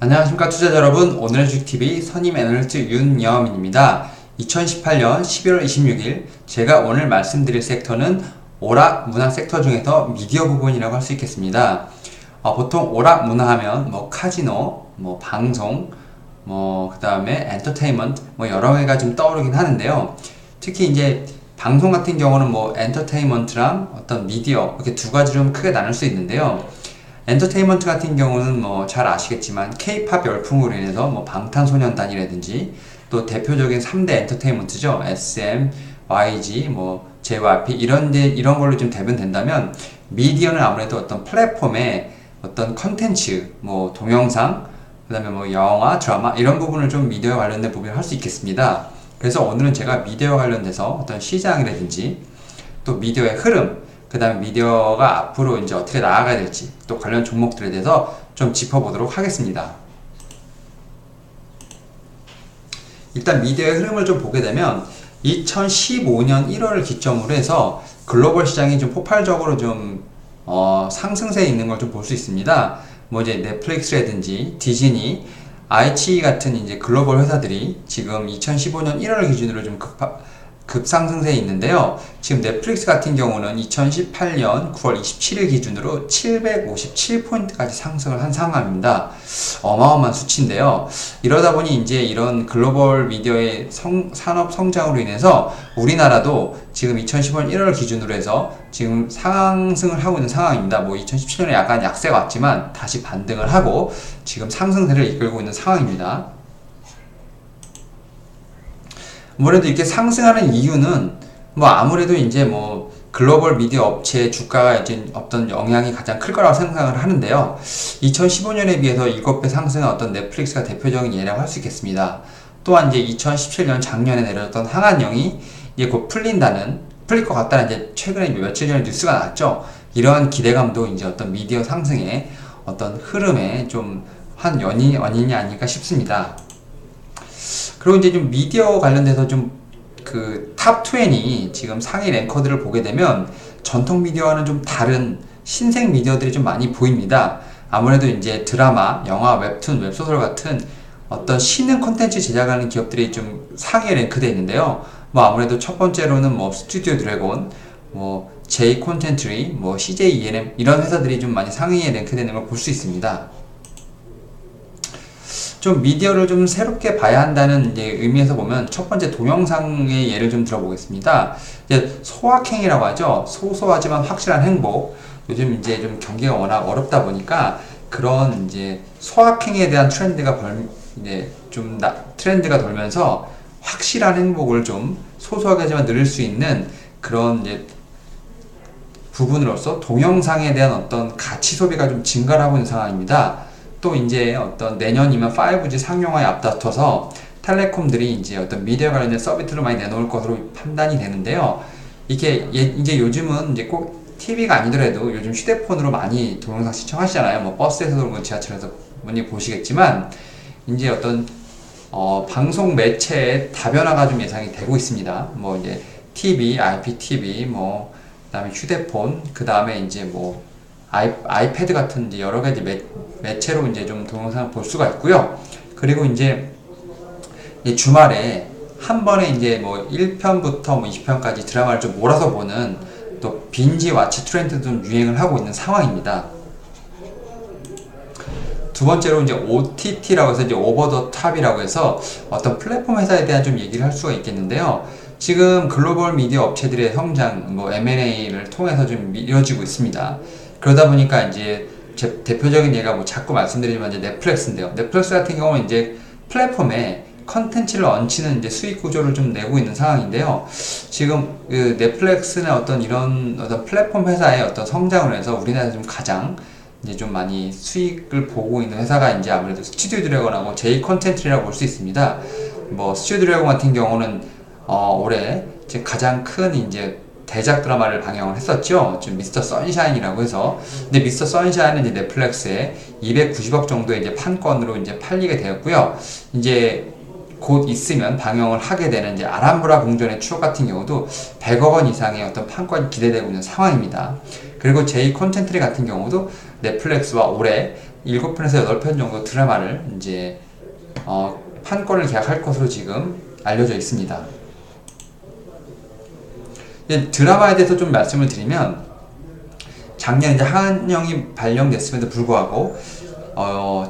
안녕하십니까 투자자 여러분. 오늘의 주식TV 선임 애널리스트 윤여민입니다. 2018년 11월 26일 제가 오늘 말씀드릴 섹터는 오락 문화 섹터 중에서 미디어 부분이라고 할 수 있겠습니다. 보통 오락 문화 하면 카지노, 방송, 그 다음에 엔터테인먼트 여러 개가 좀 떠오르긴 하는데요. 특히 이제 방송 같은 경우는 엔터테인먼트랑 어떤 미디어 이렇게 두 가지로 좀 크게 나눌 수 있는데요. 엔터테인먼트 같은 경우는 잘 아시겠지만 K-팝 열풍으로 인해서 방탄소년단이라든지 또 대표적인 3대 엔터테인먼트죠. SM, YG, JYP 이런 걸로 좀 대변된다면, 미디어는 아무래도 어떤 플랫폼에 어떤 컨텐츠, 동영상, 그 다음에 영화, 드라마 이런 부분을 좀 미디어에 관련된 부분을 할 수 있겠습니다. 그래서 오늘은 제가 미디어와 관련돼서 어떤 시장이라든지 또 미디어의 흐름, 그 다음에 미디어가 앞으로 이제 어떻게 나아가야 될지 또 관련 종목들에 대해서 좀 짚어보도록 하겠습니다. 일단 미디어의 흐름을 좀 보게 되면 2015년 1월을 기점으로 해서 글로벌 시장이 좀 폭발적으로 좀 상승세에 있는 걸 좀 볼 수 있습니다. 이제 넷플릭스라든지 디즈니, ITE 같은 이제 글로벌 회사들이 지금 2015년 1월 기준으로 좀 급상승세에 있는데요. 지금 넷플릭스 같은 경우는 2018년 9월 27일 기준으로 757포인트까지 상승을 한 상황입니다. 어마어마한 수치인데요. 이러다 보니 이제 이런 글로벌 미디어의 산업 성장으로 인해서 우리나라도 지금 2015년 1월 기준으로 해서 지금 상승을 하고 있는 상황입니다. 2017년에 약간 약세가 왔지만 다시 반등을 하고 지금 상승세를 이끌고 있는 상황입니다. 아무래도 이렇게 상승하는 이유는 아무래도 이제 글로벌 미디어 업체의 주가가 이제 어떤 영향이 가장 클 거라고 생각을 하는데요. 2015년에 비해서 7배 상승한 어떤 넷플릭스가 대표적인 예라고 할 수 있겠습니다. 또한 이제 2017년 작년에 내려졌던 항한령이 이제 곧 풀릴 것 같다는 이제 최근에 며칠 전에 뉴스가 나왔죠. 이러한 기대감도 이제 어떤 미디어 상승의 어떤 흐름에 좀 한 원인이 아닐까 싶습니다. 그리고 이제 좀 미디어 관련돼서 좀 탑 20 지금 상위 랭커들을 보게 되면 전통 미디어와는 좀 다른 신생 미디어들이 좀 많이 보입니다. 아무래도 이제 드라마, 영화, 웹툰, 웹소설 같은 어떤 신흥 콘텐츠 제작하는 기업들이 좀 상위에 랭크되어 있는데요. 아무래도 첫 번째로는 스튜디오 드래곤, J 콘텐츠리, CJ ENM 이런 회사들이 좀 많이 상위에 랭크되어 있는 걸 볼 수 있습니다. 좀 미디어를 좀 새롭게 봐야 한다는 이제 의미에서 보면 첫 번째 동영상의 예를 좀 들어보겠습니다. 이제 소확행이라고 하죠. 소소하지만 확실한 행복. 요즘 이제 좀 경기가 워낙 어렵다 보니까 그런 이제 소확행에 대한 트렌드가 돌면서 확실한 행복을 좀 소소하게 하지만 누릴 수 있는 그런 이제 부분으로서 동영상에 대한 어떤 가치 소비가 좀 증가를 하고 있는 상황입니다. 또 이제 어떤 내년이면 5G 상용화에 앞다퉈서 텔레콤들이 이제 어떤 미디어 관련된 서비스를 많이 내놓을 것으로 판단이 되는데요. 이게 이제 요즘은 이제 꼭 TV가 아니더라도 요즘 휴대폰으로 많이 동영상 시청하시잖아요. 버스에서도 지하철에서 많이 보시겠지만 이제 어떤 방송 매체의 다변화가 좀 예상이 되고 있습니다. 이제 TV, IPTV, 그다음에 휴대폰, 그다음에 이제 아이패드 같은 이제 여러 가지 매체로 이제 좀 동영상을 볼 수가 있고요. 그리고 이제 주말에 한 번에 이제 1편부터 20편까지 드라마를 좀 몰아서 보는 또 빈지 와치 트렌드도 좀 유행을 하고 있는 상황입니다. 두 번째로 이제 OTT라고 해서 이제 오버 더 탑이라고 해서 어떤 플랫폼 회사에 대한 좀 얘기를 할 수가 있겠는데요. 지금 글로벌 미디어 업체들의 성장, M&A를 통해서 좀 이루어지고 있습니다. 그러다 보니까 이제 제 대표적인 예가 자꾸 말씀드리지만 이제 넷플릭스인데요. 넷플릭스 같은 경우는 이제 플랫폼에 컨텐츠를 얹히는 이제 수익 구조를 좀 내고 있는 상황인데요. 지금 넷플릭스는 이런 플랫폼 회사의 어떤 성장을 해서 우리나라에서 좀 가장 이제 좀 많이 수익을 보고 있는 회사가 이제 아무래도 스튜디오 드래곤하고 J 콘텐츠라고 볼 수 있습니다. 스튜디오 드래곤 같은 경우는 올해 이제 가장 큰 이제 대작 드라마를 방영을 했었죠. 지금 미스터 선샤인이라고 해서. 근데 미스터 선샤인은 이제 넷플릭스에 290억 정도의 이제 판권으로 이제 팔리게 되었고요. 이제 곧 있으면 방영을 하게 되는 이제 아람브라 궁전의 추억 같은 경우도 100억 원 이상의 어떤 판권이 기대되고 있는 상황입니다. 그리고 제이 콘텐트리 같은 경우도 넷플릭스와 올해 7편에서 8편 정도 드라마를 이제 판권을 계약할 것으로 지금 알려져 있습니다. 드라마에 대해서 좀 말씀을 드리면, 작년 이제 한영이 발령됐음에도 불구하고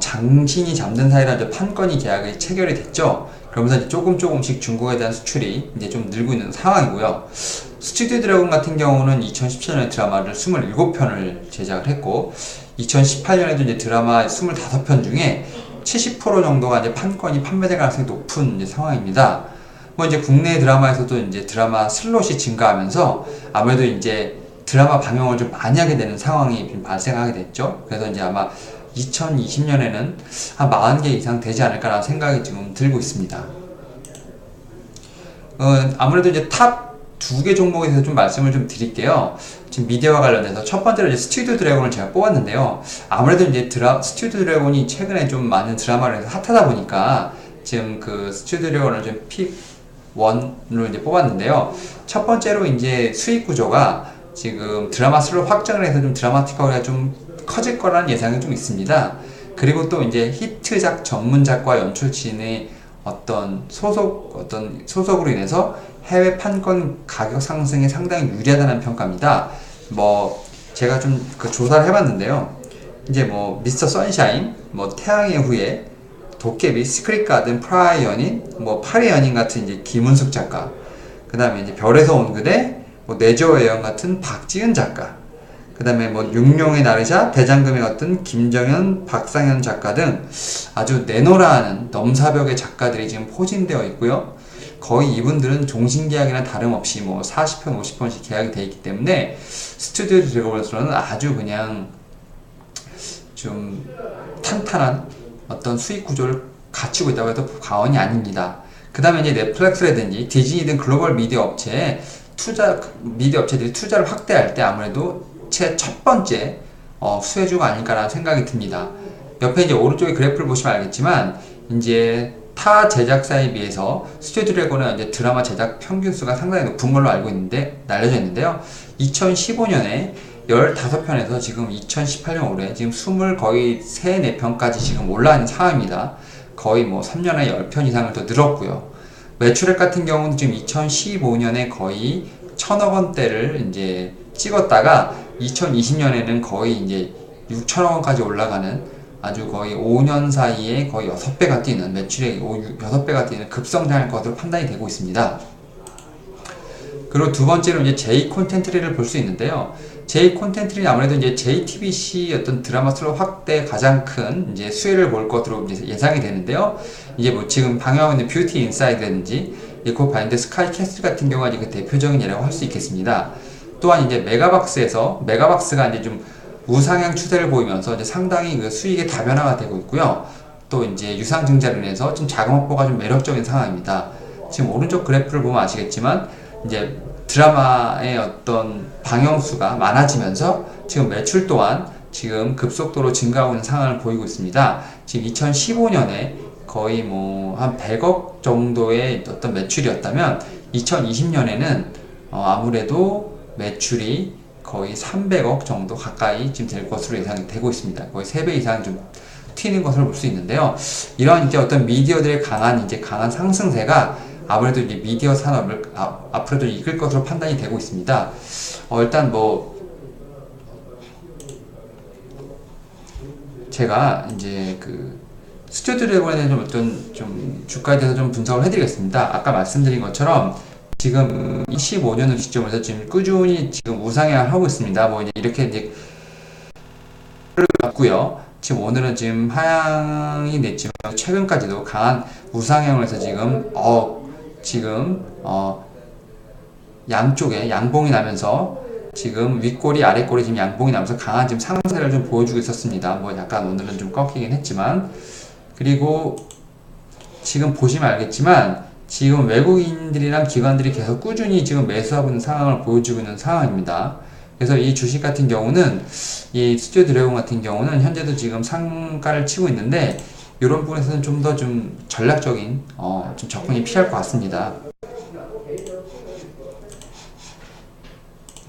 장신이 잠든 사이라 이제 판권이 계약이 체결이 됐죠. 그러면서 이제 조금씩 중국에 대한 수출이 이제 좀 늘고 있는 상황이고요. 스튜디오 드래곤 같은 경우는 2017년에 드라마를 27편을 제작을 했고, 2018년에도 이제 드라마 25편 중에 70% 정도가 이제 판권이 판매될 가능성이 높은 이제 상황입니다. 뭐 이제 국내 드라마에서도 이제 드라마 슬롯이 증가하면서 아무래도 이제 드라마 방영을 좀 많이 하게 되는 상황이 좀 발생하게 됐죠. 그래서 이제 아마 2020년에는 한 40개 이상 되지 않을까라는 생각이 지금 들고 있습니다. 아무래도 이제 탑 2개 종목에 대해서 좀 말씀을 좀 드릴게요. 지금 미디어와 관련해서 첫 번째로 이제 스튜디오 드래곤을 제가 뽑았는데요. 아무래도 이제 스튜디오 드래곤이 최근에 좀 많은 드라마를 해서 핫하다 보니까 지금 그 스튜디오 드래곤을 좀 픽 1으로 이제 뽑았는데요. 첫 번째로 이제 수익 구조가 지금 드라마 슬롯 확장을 해서 좀 드라마틱하게 좀 커질 거라는 예상이 좀 있습니다. 그리고 또 이제 히트작 전문작과 연출진의 어떤 소속으로 인해서 해외 판권 가격 상승에 상당히 유리하다는 평가입니다. 뭐 제가 좀 그 조사를 해봤는데요. 이제 뭐 미스터 선샤인, 뭐 태양의 후예, 도깨비, 시크릿 가든, 프라이의 연인, 뭐 팔의 연인 같은 이제 김은숙 작가, 그 다음에 이제 별에서 온 그대, 뭐 내조의 여행 같은 박지은 작가, 그 다음에 뭐 육룡의 나르샤, 대장금의 같은 김정현, 박상현 작가 등 아주 내노라하는 넘사벽의 작가들이 지금 포진되어 있고요. 거의 이분들은 종신계약이나 다름없이 뭐 40편, 50편씩 계약이 되어 있기 때문에 스튜디오 드래곤으로서는 아주 그냥 좀 탄탄한 어떤 수익 구조를 갖추고 있다고 해도 과언이 아닙니다. 그 다음에 이제 넷플릭스라든지 디즈니 등 글로벌 미디어 업체들이 투자를 확대할 때 아무래도 제 첫 번째 수혜주가 아닐까라는 생각이 듭니다. 옆에 이제 오른쪽에 그래프를 보시면 알겠지만, 이제 타 제작사에 비해서 스튜디오 드래곤은 이제 드라마 제작 평균 수가 상당히 높은 걸로 알고 있는데, 알려져 있는데요. 2015년에 15편에서 지금 2018년 올해 지금 20 거의 3, 4편까지 지금 올라가는 상황입니다. 거의 뭐 3년에 10편 이상을 더 늘었고요. 매출액 같은 경우는 지금 2015년에 거의 1000억 원대를 이제 찍었다가 2020년에는 거의 이제 6천억 원까지 올라가는 아주 거의 5년 사이에 거의 6배가 뛰는 매출액이 6배가 뛰는 급성장할 것으로 판단이 되고 있습니다. 그리고 두 번째로 이제 J 콘텐츠를 볼 수 있는데요. J 콘텐츠는 아무래도 이제 JTBC 어떤 드라마 슬롯 확대 가장 큰 이제 수혜를 볼 것으로 이제 예상이 되는데요. 이제 뭐 지금 방영하고 있는 뷰티 인사이드라든지 이코바인드 스카이캐슬 같은 경우가 이제 그 대표적인 예라고 할 수 있겠습니다. 또한 이제 메가박스가 이제 좀 우상향 추세를 보이면서 이제 상당히 그 수익의 다변화가 되고 있고요. 또 이제 유상증자로 인해서 좀 자금 확보가 좀 매력적인 상황입니다. 지금 오른쪽 그래프를 보면 아시겠지만 이제 드라마의 어떤 방영수가 많아지면서 지금 매출 또한 지금 급속도로 증가하고 있는 상황을 보이고 있습니다. 지금 2015년에 거의 뭐 한 100억 정도의 어떤 매출이었다면 2020년에는 아무래도 매출이 거의 300억 정도 가까이 지금 될 것으로 예상이 되고 있습니다. 거의 3배 이상 좀 튀는 것을 볼 수 있는데요. 이런 이제 어떤 미디어들의 강한 상승세가 아무래도 이제 미디어 산업을 앞으로도 이끌 것으로 판단이 되고 있습니다. 일단 뭐 제가 이제 그 스튜디오 드래곤에 대한 좀 주가에 대해서 좀 분석을 해드리겠습니다. 아까 말씀드린 것처럼 지금 25년을 기점으로 해서 지금 꾸준히 지금 우상향을 하고 있습니다. 뭐 이렇게 이제 맞고요. 지금 오늘은 지금 하향이 냈지만 최근까지도 강한 우상향을 해서 지금 양쪽에 양봉이 나면서 지금 윗꼬리 아랫꼬리 지금 양봉이 나면서 강한 지금 상승세를 좀 보여주고 있었습니다. 뭐 약간 오늘은 좀 꺾이긴 했지만, 그리고 지금 보시면 알겠지만 지금 외국인들이랑 기관들이 계속 꾸준히 지금 매수하고 있는 상황을 보여주고 있는 상황입니다. 그래서 이 주식 같은 경우는, 이 스튜디오 드래곤 같은 경우는 현재도 지금 상가를 치고 있는데, 이런 부분에서는 좀 더 좀 전략적인 좀 접근이 필요할 것 같습니다.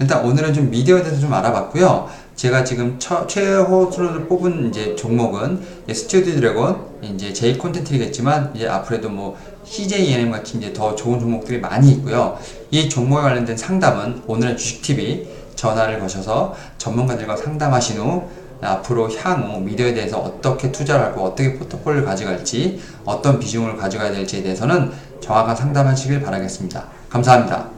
일단 오늘은 좀 미디어에 대해서 좀 알아봤고요. 제가 지금 최호수를 뽑은 이제 종목은 스튜디오 드래곤, 이제 제이 콘텐츠겠지만 이제 앞으로도 뭐 CJENM 같이 이제 더 좋은 종목들이 많이 있고요. 이 종목에 관련된 상담은 오늘의 주식TV 전화를 거셔서 전문가들과 상담하신 후 앞으로 향후 미디어에 대해서 어떻게 투자를 하고 어떻게 포트폴리오를 가져갈지 어떤 비중을 가져가야 될지에 대해서는 정확한 상담하시길 바라겠습니다. 감사합니다.